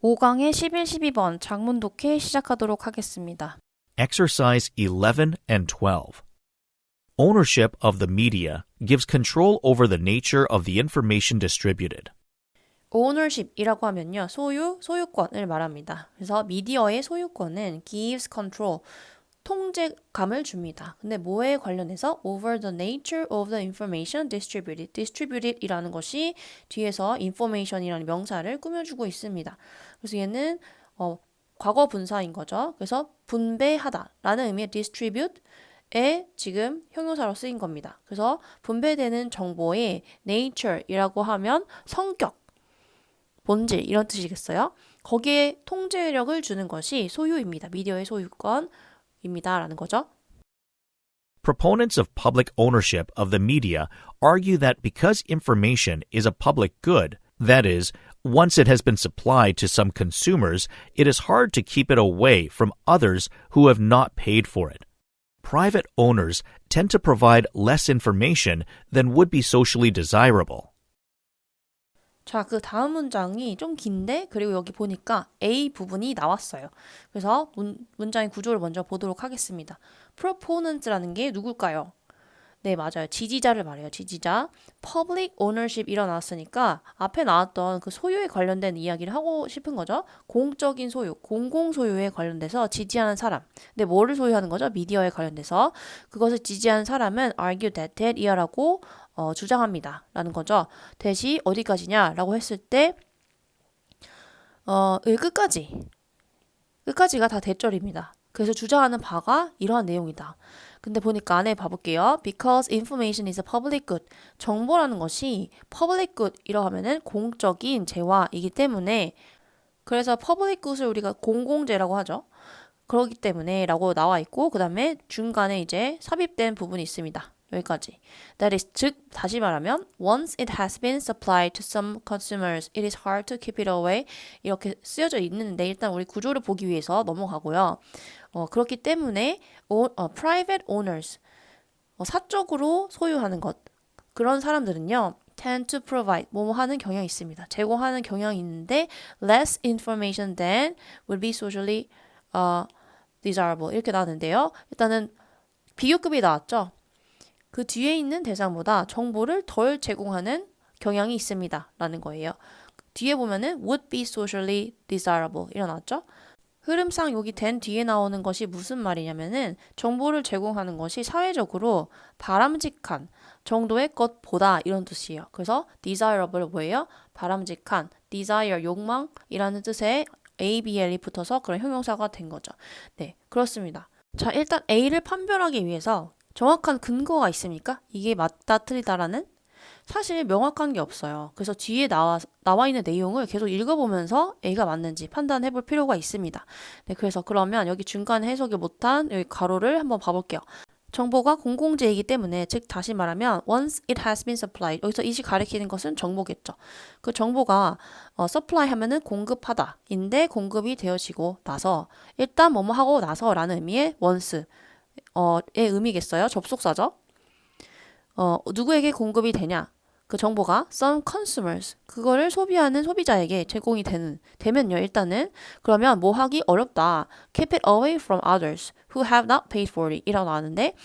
5강의 11, 12번 장문 독해 시작하도록 하겠습니다. Exercise 11 and 12. Ownership of the media gives control over the nature of the information distributed. ownership이라고 하면요. 소유권을 말합니다. 그래서 미디어의 소유권은 gives control, 통제감을 줍니다. 근데 뭐에 관련해서 over the nature of the information distributed. distributed이라는 것이 뒤에서 information이라는 명사를 꾸며주고 있습니다. 그래서 얘는 과거 분사인 거죠. 그래서 분배하다라는 의미의 distribute에 지금 형용사로 쓰인 겁니다. 그래서 분배되는 정보의 nature이라고 하면 성격, 본질 이런 뜻이겠어요. 거기에 통제력을 주는 것이 소유입니다. 미디어의 소유권입니다. 라는 거죠. Proponents of public ownership of the media argue that because information is a public good, that is, once it has been supplied to some consumers, it is hard to keep it away from others who have not paid for it. Private owners tend to provide less information than would be socially desirable. 자, 그 다음 문장이 좀 긴데 그리고 여기 보니까 A 부분이 나왔어요. 그래서 문장의 구조를 먼저 보도록 하겠습니다. proponent라는 게 누굴까요? 네, 맞아요. 지지자를 말해요. 지지자. public ownership 일어났으니까 앞에 나왔던 그 소유에 관련된 이야기를 하고 싶은 거죠. 공적인 소유, 공공 소유에 관련돼서 지지하는 사람. 근데 뭐를 소유하는 거죠? 미디어에 관련돼서. 그것을 지지하는 사람은 argue that 이하라고 주장합니다. 라는 거죠. 대시 어디까지냐? 라고 했을 때 끝까지가 다 대절입니다. 그래서 주장하는 바가 이러한 내용이다. 근데 보니까 안에 봐볼게요. Because information is a public good. 정보라는 것이 public good이라고 하면은 공적인 재화이기 때문에 그래서 public good을 우리가 공공재라고 하죠. 그렇기 때문에 라고 나와 있고 그 다음에 중간에 이제 삽입된 부분이 있습니다. 여기까지. That is, 즉 다시 말하면 once it has been supplied to some consumers, it is hard to keep it away. 이렇게 쓰여져 있는데 일단 우리 구조를 보기 위해서 넘어가고요. 그렇기 때문에 private owners, 사적으로 소유하는 것 그런 사람들은요. tend to provide, 뭐뭐 하는 경향이 있습니다. 제공하는 경향이 있는데 less information than would be socially desirable 이렇게 나왔는데요. 일단은 비교급이 나왔죠. 그 뒤에 있는 대상보다 정보를 덜 제공하는 경향이 있습니다. 라는 거예요. 뒤에 보면은 would be socially desirable 일어났죠. 흐름상 여기 된 뒤에 나오는 것이 무슨 말이냐면은 정보를 제공하는 것이 사회적으로 바람직한 정도의 것보다 이런 뜻이에요. 그래서 desirable 뭐예요? 바람직한, desire 욕망이라는 뜻의 ABL이 붙어서 그런 형용사가 된 거죠. 네, 그렇습니다. 자, 일단 A를 판별하기 위해서 정확한 근거가 있습니까? 이게 맞다 틀리다라는? 사실 명확한 게 없어요. 그래서 뒤에 나와 있는 내용을 계속 읽어보면서 A가 맞는지 판단해 볼 필요가 있습니다. 네, 그래서 그러면 여기 중간에 해석을 못한 여기 가로를 한번 봐볼게요. 정보가 공공재이기 때문에 즉 다시 말하면 once it has been supplied 여기서 it이 가리키는 것은 정보겠죠. 그 정보가 supply 하면은 공급하다 인데 공급이 되어지고 나서 일단 뭐뭐 하고 나서라는 의미의 once의 의미겠어요. 접속사죠. 누구에게 공급이 되냐? 그 정보가 some consumers 그거를 소비하는 소비자에게 제공이 되면요. 일단은 그러면 뭐 하기 어렵다. keep it away from others who have not paid for it 이라고 나왔는데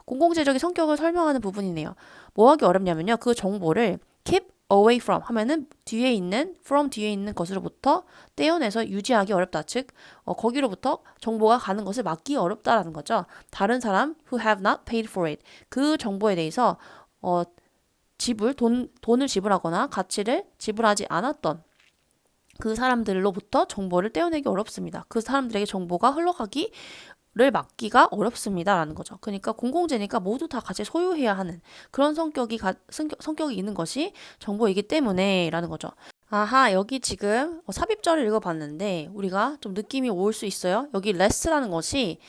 공공재적인 성격을 설명하는 부분이네요. 뭐 하기 어렵냐면요. 그 정보를 keep away from 하면은 from 뒤에 있는 것으로부터 떼어내서 유지하기 어렵다. 즉 거기로부터 정보가 가는 것을 막기 어렵다라는 거죠. 다른 사람 who have not paid for it 그 정보에 대해서 돈을 지불하거나 가치를 지불하지 않았던 그 사람들로부터 정보를 떼어내기 어렵습니다. 그 사람들에게 정보가 흘러가기를 막기가 어렵습니다라는 거죠. 그러니까 공공재니까 모두 다 같이 소유해야 하는 그런 성격이 있는 것이 정보이기 때문에라는 거죠. 아하, 여기 지금 삽입절을 읽어봤는데 우리가 좀 느낌이 올 수 있어요. 여기 less라는 것이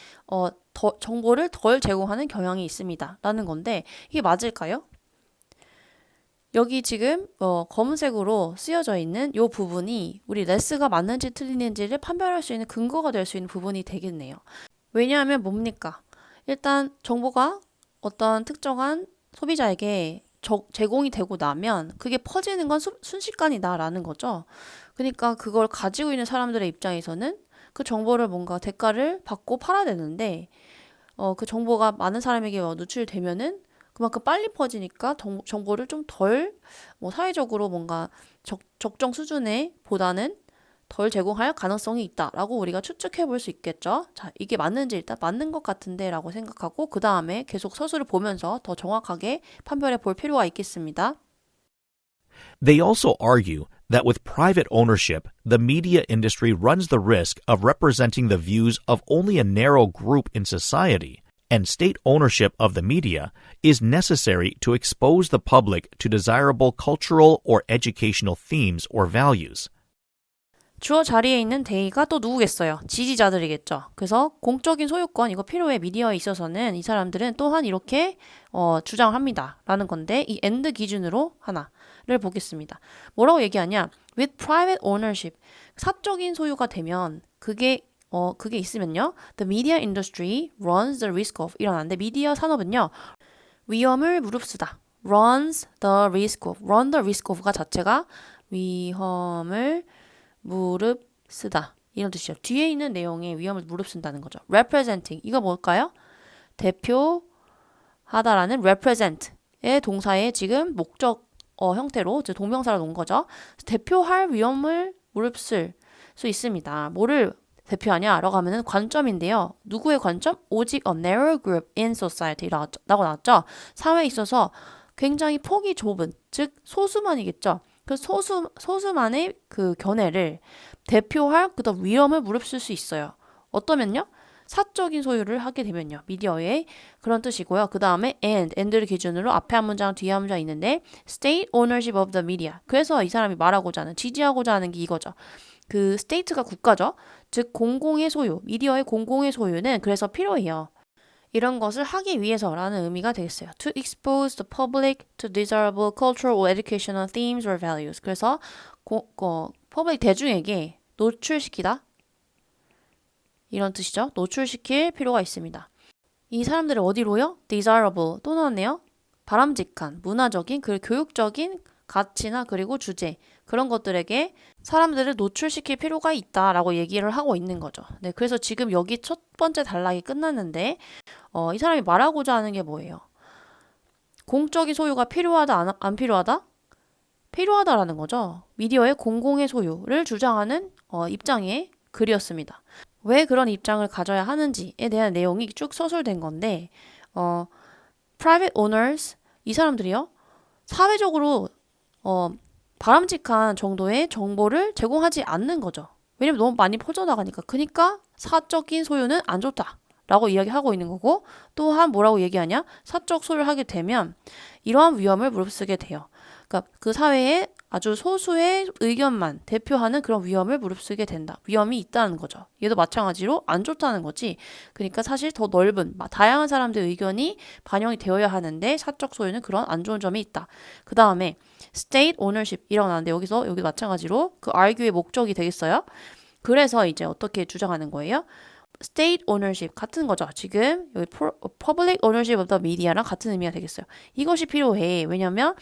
정보를 덜 제공하는 경향이 있습니다. 라는 건데 이게 맞을까요? 여기 지금 검은색으로 쓰여져 있는 이 부분이 우리 레스가 맞는지 틀리는지를 판별할 수 있는 근거가 될 수 있는 부분이 되겠네요. 왜냐하면 뭡니까? 일단 정보가 어떤 특정한 소비자에게 제공이 되고 나면 그게 퍼지는 건 순식간이다라는 거죠. 그러니까 그걸 가지고 있는 사람들의 입장에서는 그 정보를 뭔가 대가를 받고 팔아야 되는데 그 정보가 많은 사람에게 노출되면은 그만큼 빨리 퍼지니까 정보를 좀 덜 사회적으로 뭔가 적정 수준의 보다는 덜 제공할 가능성이 있다라고 우리가 추측해 볼 수 있겠죠. 자, 이게 맞는지 일단 맞는 것 같은데 라고 생각하고 그 다음에 계속 서술을 보면서 더 정확하게 판별해 볼 필요가 있겠습니다. They also argue that with private ownership, the media industry runs the risk of representing the views of only a narrow group in society, and state ownership of the media is necessary to expose the public to desirable cultural or educational themes or values. 주어 자리에 있는 데이가 또 누구겠어요? 지지자들이겠죠. 그래서 공적인 소유권, 이거 필요해 미디어에 있어서는 이 사람들은 또한 이렇게 주장합니다. 라는 건데 이 and 기준으로 하나를 보겠습니다. 뭐라고 얘기하냐? With private ownership, 사적인 소유가 되면 그게 있으면요. The media industry runs the risk of 일어나는데 미디어 산업은요. 위험을 무릅쓰다. runs the risk of. run the risk of가 자체가 위험을 무릅쓰다 이런 뜻이죠. 뒤에 있는 내용에 위험을 무릅쓴다는 거죠. representing 이거 뭘까요? 대표하다라는 represent의 동사의 지금 목적 형태로 즉 동명사로 놓은 거죠. 대표할 위험을 무릅쓸 수 있습니다. 뭐를 대표하냐라고 하면은 관점인데요. 누구의 관점? 오직 a narrow group in society라고 나왔죠. 사회에 있어서 굉장히 폭이 좁은 즉 소수만이겠죠. 그 소수만의 그 견해를 대표할 그다음 위험을 무릅쓸 수 있어요. 어떠면요? 사적인 소유를 하게 되면요. 미디어의 그런 뜻이고요. 그 다음에 and를 기준으로 앞에 한 문장 뒤에 한 문장 있는데 state ownership of the media. 그래서 이 사람이 말하고자 하는 지지하고자 하는 게 이거죠. 그 state가 국가죠. 즉 공공의 소유, 미디어의 공공의 소유는 그래서 필요해요. 이런 것을 하기 위해서라는 의미가 되겠어요. To expose the public to desirable cultural or educational themes or values. 그래서 퍼블릭 대중에게 노출시키다. 이런 뜻이죠. 노출시킬 필요가 있습니다. 이 사람들을 어디로요? desirable 또 나왔네요. 바람직한, 문화적인, 그리고 교육적인 가치나 그리고 주제 그런 것들에게 사람들을 노출시킬 필요가 있다라고 얘기를 하고 있는 거죠. 네, 그래서 지금 여기 첫 번째 단락이 끝났는데 이 사람이 말하고자 하는 게 뭐예요? 공적인 소유가 필요하다, 안 필요하다? 필요하다라는 거죠. 미디어의 공공의 소유를 주장하는 입장의 글이었습니다. 왜 그런 입장을 가져야 하는지에 대한 내용이 쭉 서술된 건데 private owners 이 사람들이요. 사회적으로 바람직한 정도의 정보를 제공하지 않는 거죠. 왜냐면 너무 많이 퍼져나가니까. 그러니까 사적인 소유는 안 좋다. 라고 이야기하고 있는 거고 또한 뭐라고 얘기하냐? 사적 소유를 하게 되면 이러한 위험을 무릅쓰게 돼요. 그러니까 그 사회에 아주 소수의 의견만 대표하는 그런 위험을 무릅쓰게 된다. 위험이 있다는 거죠. 얘도 마찬가지로 안 좋다는 거지. 그러니까 사실 더 넓은 다양한 사람들의 의견이 반영이 되어야 하는데 사적 소유는 그런 안 좋은 점이 있다. 그 다음에 state ownership 일어나는데 여기 마찬가지로 그 argue의 목적이 되겠어요. 그래서 이제 어떻게 주장하는 거예요? state ownership 같은 거죠. 지금 여기 public ownership of the media랑 같은 의미가 되겠어요. 이것이 필요해. 왜냐면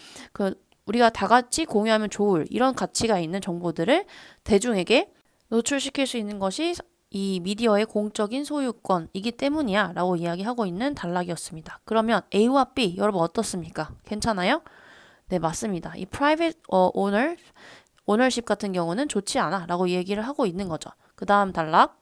우리가 다 같이 공유하면 좋을 이런 가치가 있는 정보들을 대중에게 노출시킬 수 있는 것이 이 미디어의 공적인 소유권이기 때문이야 라고 이야기하고 있는 단락이었습니다. 그러면 A와 B 여러분 어떻습니까? 괜찮아요? 네, 맞습니다. 이 private ownership 같은 경우는 좋지 않아 라고 얘기를 하고 있는 거죠. 그 다음 단락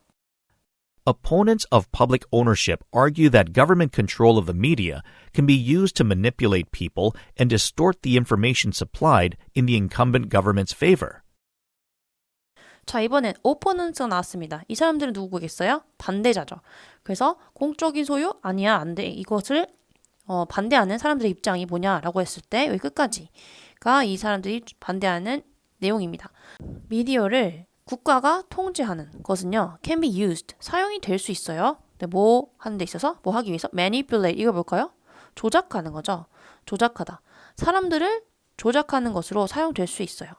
Opponents of public ownership argue that government control of the media can be used to manipulate people and distort the information supplied in the incumbent government's favor. 자, 이번엔 opponents가 나왔습니다. 이 사람들은 누구겠어요? 반대자죠. 그래서 공적인 소유? 아니야, 안 돼. 이것을 반대하는 사람들의 입장이 뭐냐라고 했을 때 여기 끝까지가 이 사람들이 반대하는 내용입니다. 미디어를 국가가 통제하는 것은요, can be used, 사용이 될 수 있어요. 근데 뭐 하는 데 있어서, 뭐 하기 위해서, manipulate, 이거 뭘까요? 조작하는 거죠. 조작하다. 사람들을 조작하는 것으로 사용될 수 있어요.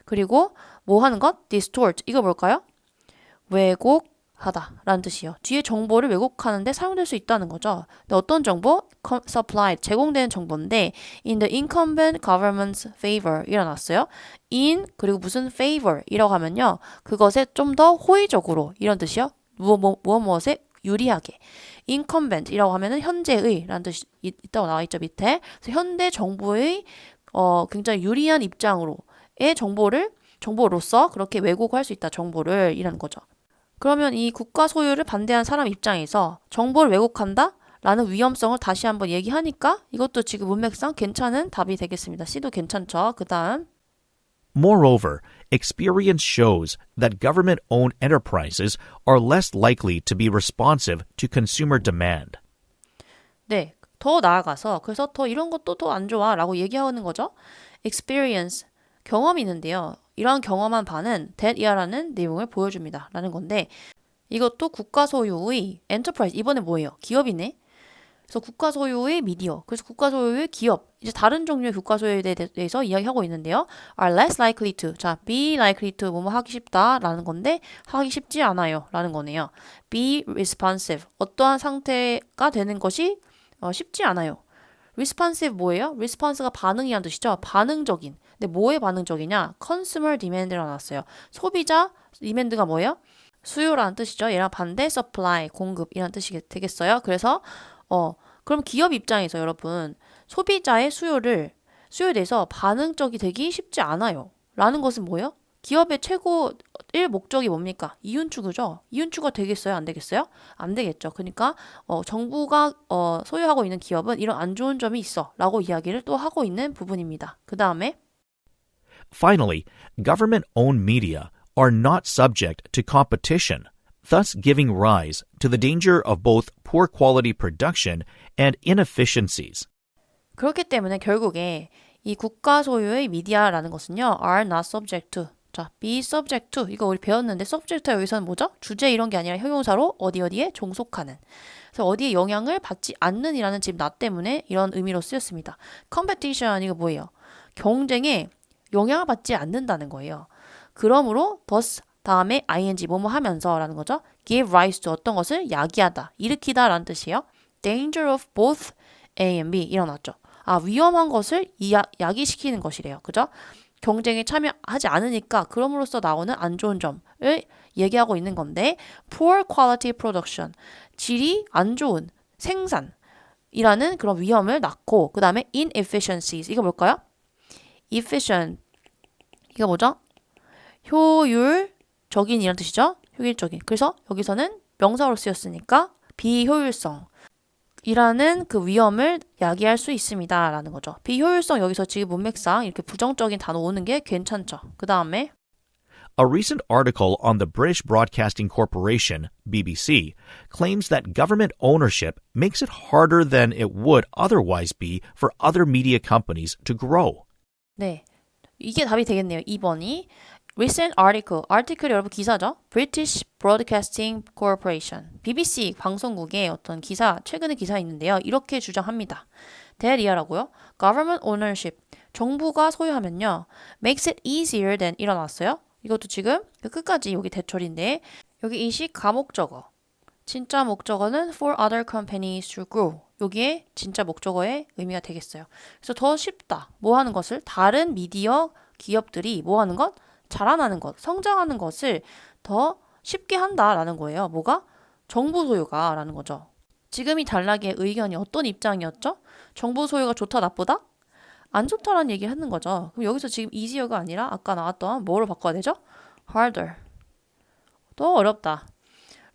그리고 뭐 하는 것? distort, 이거 뭘까요? 왜곡하다. 하다라는 뜻이에요. 뒤에 정보를 왜곡하는데 사용될 수 있다는 거죠. 근데 어떤 정보? supplied, 제공되는 정보인데 in the incumbent government's favor 일어났어요. in 그리고 무슨 favor 이라고 하면요. 그것에 좀 더 호의적으로 이런 뜻이요. 무엇에 유리하게. incumbent 이라고 하면은 현재의 라는 뜻이 있다고 나와 있죠. 밑에. 그래서 현대 정부의 굉장히 유리한 입장으로의 정보로서 그렇게 왜곡할 수 있다. 정보를 이라는 거죠. 그러면 이 국가 소유를 반대하는 사람 입장에서 정보를 왜곡한다? 라는 위험성을 다시 한번 얘기하니까 이것도 지금 문맥상 괜찮은 답이 되겠습니다. C도 괜찮죠? 그 다음 Moreover, experience shows that government-owned enterprises are less likely to be responsive to consumer demand. 네, 더 나아가서 그래서 더 이런 것도 더 안 좋아 라고 얘기하는 거죠. experience, 경험이 있는데요. 이러한 경험한 바는 that이라는 내용을 보여줍니다. 라는 건데 이것도 국가 소유의 enterprise, 이번에 뭐예요? 기업이네. 그래서 국가 소유의 미디어, 그래서 국가 소유의 기업, 이제 다른 종류의 국가 소유에 대해서 이야기하고 있는데요. are less likely to, 자, be likely to 뭐뭐 하기 쉽다 라는 건데 하기 쉽지 않아요 라는 거네요. be responsive, 어떠한 상태가 되는 것이 쉽지 않아요. responsive 뭐예요? response가 반응이란 뜻이죠. 반응적인. 근데 뭐에 반응적이냐? consumer demand라고 나왔어요. 소비자 demand가 뭐예요? 수요라는 뜻이죠. 얘랑 반대 supply, 공급이라는 뜻이 되겠어요. 그래서 그럼 기업 입장에서 여러분 소비자의 수요에 대해서 반응적이 되기 쉽지 않아요. 라는 것은 뭐예요? 기업의 최고 1 목적이 뭡니까? 이윤 추구죠. 이윤추가 되겠어요? 안 되겠어요? 안 되겠죠. 그러니까 정부가 소유하고 있는 기업은 이런 안 좋은 점이 있어 라고 이야기를 또 하고 있는 부분입니다. 그 다음에 Finally, government-owned media are not subject to competition, thus giving rise to the danger of both poor quality production and inefficiencies. 그렇기 때문에 결국에 이 국가 소유의 미디어라는 것은요, are not subject to. 자, be subject to. 이거 우리 배웠는데 subject가 여기서는 뭐죠? 주제 이런 게 아니라 형용사로 어디에 종속하는. 그래서 어디에 영향을 받지 않는 이라는 지금 나 때문에 이런 의미로 쓰였습니다. competition 이거 뭐예요? 경쟁에 영향을 받지 않는다는 거예요. 그러므로 thus 다음에 ing 뭐뭐 하면서라는 거죠. give rise to 어떤 것을 야기하다, 일으키다 라는 뜻이에요. danger of both A and B 일어났죠. 위험한 것을 야기시키는 것이래요. 그죠? 경쟁에 참여하지 않으니까 그럼으로써 나오는 안 좋은 점을 얘기하고 있는 건데 poor quality production, 질이 안 좋은 생산이라는 그런 위험을 낳고 그 다음에 inefficiencies, 이거 뭘까요? efficient, 이거 뭐죠? 효율적인 이란 뜻이죠. 효율적인. 그래서 여기서는 명사로 쓰였으니까 비효율성 이라는 그 위험을 야기할 수 있습니다 라는 거죠. 비효율성 여기서 지금 문맥상 이렇게 부정적인 단어 오는 게 괜찮죠. 그 다음에 A recent article on the British Broadcasting Corporation, BBC, claims that government ownership makes it harder than it would otherwise be for other media companies to grow. 네, 이게 답이 되겠네요. 2번이 recent article 여러분 기사죠. British Broadcasting Corporation, BBC 방송국의 어떤 기사, 최근의 기사 있는데요. 이렇게 주장합니다. 대리아라고요. Government ownership, 정부가 소유하면요. Makes it easier than 일어났어요. 이것도 지금 끝까지 여기 대철인데 여기 이시 가목적어, 진짜 목적어는 for other companies to grow. 여기에 진짜 목적어의 의미가 되겠어요. 그래서 더 쉽다. 뭐 하는 것을? 다른 미디어 기업들이 뭐 하는 것? 자라나는 것, 성장하는 것을 더 쉽게 한다라는 거예요. 뭐가? 정부 소유가 라는 거죠. 지금 이 단락의 의견이 어떤 입장이었죠? 정부 소유가 좋다, 나쁘다? 안 좋다라는 얘기를 하는 거죠. 그럼 여기서 지금 easier가 아니라 아까 나왔던 뭐로 바꿔야 되죠? harder. 더 어렵다.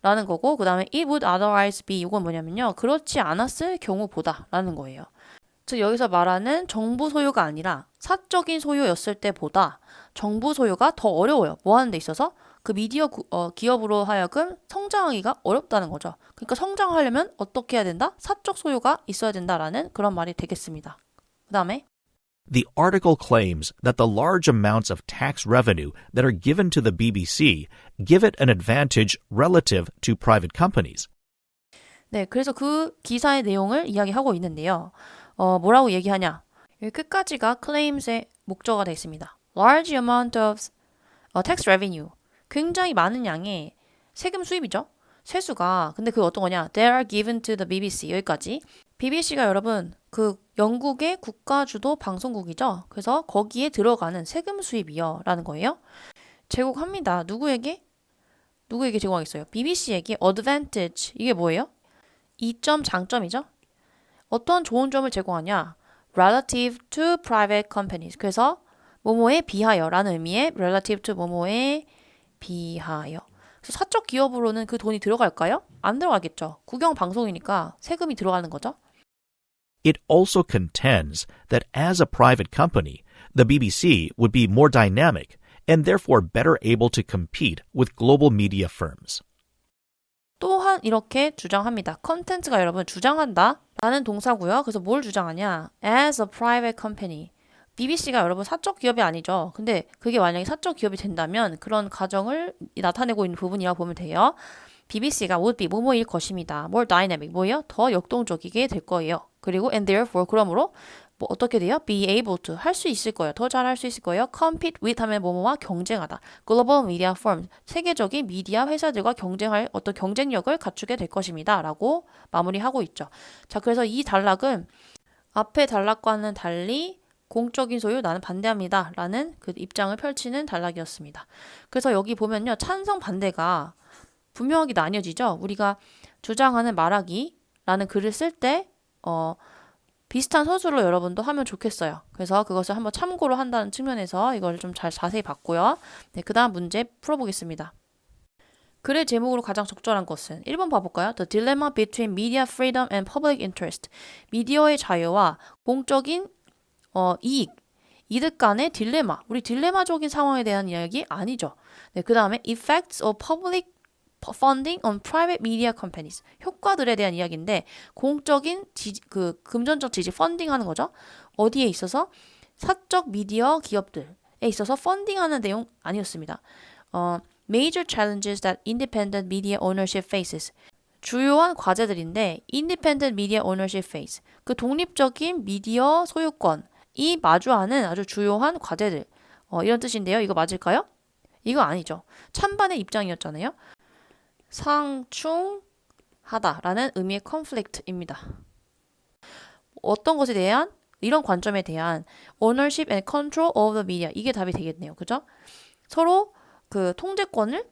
라는 거고 그 다음에 it would otherwise be, 이건 뭐냐면요. 그렇지 않았을 경우보다 라는 거예요. 즉 여기서 말하는 정부 소유가 아니라 사적인 소유였을 때보다 정부 소유가 더 어려워요. 뭐 하는 데 있어서? 그 미디어 기업으로 하여금 성장하기가 어렵다는 거죠. 그러니까 성장하려면 어떻게 해야 된다? 사적 소유가 있어야 된다라는 그런 말이 되겠습니다. 그 다음에 The article claims that the large amounts of tax revenue that are given to the BBC give it an advantage relative to private companies. 네, 그래서 그 기사의 내용을 이야기하고 있는데요. 뭐라고 얘기하냐? 여기 끝까지가 claims의 목적어가 되어 있습니다. Large amount of tax revenue, 굉장히 많은 양의 세금 수입이죠. 세수가 근데 그게 어떤 거냐? They are given to the BBC 여기까지. BBC가 여러분 그 영국의 국가주도 방송국이죠. 그래서 거기에 들어가는 세금 수입이요 라는 거예요. 제공합니다. 누구에게? 누구에게 제공하겠어요? BBC에게 advantage 이게 뭐예요? 이점 장점이죠. 어떤 좋은 점을 제공하냐? relative to private companies. 그래서 뭐뭐에 비하여 라는 의미의 relative to 뭐뭐에 비하여. 그래서 사적 기업으로는 그 돈이 들어갈까요? 안 들어가겠죠. 국영 방송이니까 세금이 들어가는 거죠. It also contends that as a private company, the BBC would be more dynamic and therefore better able to compete with global media firms. 또한 이렇게 주장합니다. 컨텐츠가 여러분 주장한다 라는 동사고요. 그래서 뭘 주장하냐? As a private company. BBC가 여러분 사적 기업이 아니죠. 근데 그게 만약에 사적 기업이 된다면 그런 가정을 나타내고 있는 부분이라고 보면 돼요. BBC가 would be 뭐뭐일 것입니다. more dynamic 뭐예요? 더 역동적이게 될 거예요. 그리고 and therefore 그러므로 뭐 어떻게 돼요? be able to 할 수 있을 거예요. 더 잘할 수 있을 거예요. compete with 하면 뭐뭐와 경쟁하다. global media firms 세계적인 미디어 회사들과 경쟁할 어떤 경쟁력을 갖추게 될 것입니다. 라고 마무리하고 있죠. 자, 그래서 이 단락은 앞의 단락과는 달리 공적인 소유 나는 반대합니다. 라는 그 입장을 펼치는 단락이었습니다. 그래서 여기 보면요. 찬성 반대가 분명하게 나뉘어지죠. 우리가 주장하는 말하기라는 글을 쓸 때 비슷한 서술로 여러분도 하면 좋겠어요. 그래서 그것을 한번 참고로 한다는 측면에서 이걸 좀 잘 자세히 봤고요. 네, 그 다음 문제 풀어보겠습니다. 글의 제목으로 가장 적절한 것은 1번 봐볼까요? The dilemma between media freedom and public interest. 미디어의 자유와 공적인 이득 간의 딜레마. 우리 딜레마적인 상황에 대한 이야기 아니죠. 네, 그 다음에 effects of public funding on private media companies. 효과들에 대한 이야기인데 공적인 금전적 지지 펀딩하는 거죠. 어디에 있어서 사적 미디어 기업들에 있어서 펀딩하는 내용 아니었습니다. Major challenges that independent media ownership faces. 주요한 과제들인데 independent media ownership face. 그 독립적인 미디어 소유권이 마주하는 아주 주요한 과제들. 이런 뜻인데요. 이거 맞을까요? 이거 아니죠. 찬반의 입장이었잖아요. 상충하다라는 의미의 conflict입니다. 어떤 것에 대한 이런 관점에 대한 ownership and control of the media 이게 답이 되겠네요. 그죠? 서로 그 통제권을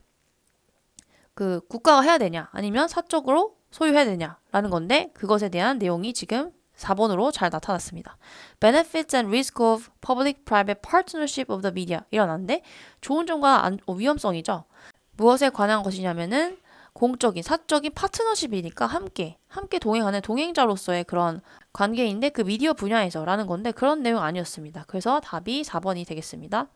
그 국가가 해야 되냐 아니면 사적으로 소유해야 되냐라는 건데 그것에 대한 내용이 지금 4번으로 잘 나타났습니다. Benefits and risk of public-private partnership of the media 일어났는데 좋은 점과 위험성이죠. 무엇에 관한 것이냐면은 공적인, 사적인 파트너십이니까 함께 동행하는 동행자로서의 그런 관계인데 그 미디어 분야에서라는 건데 그런 내용 아니었습니다. 그래서 답이 4번이 되겠습니다.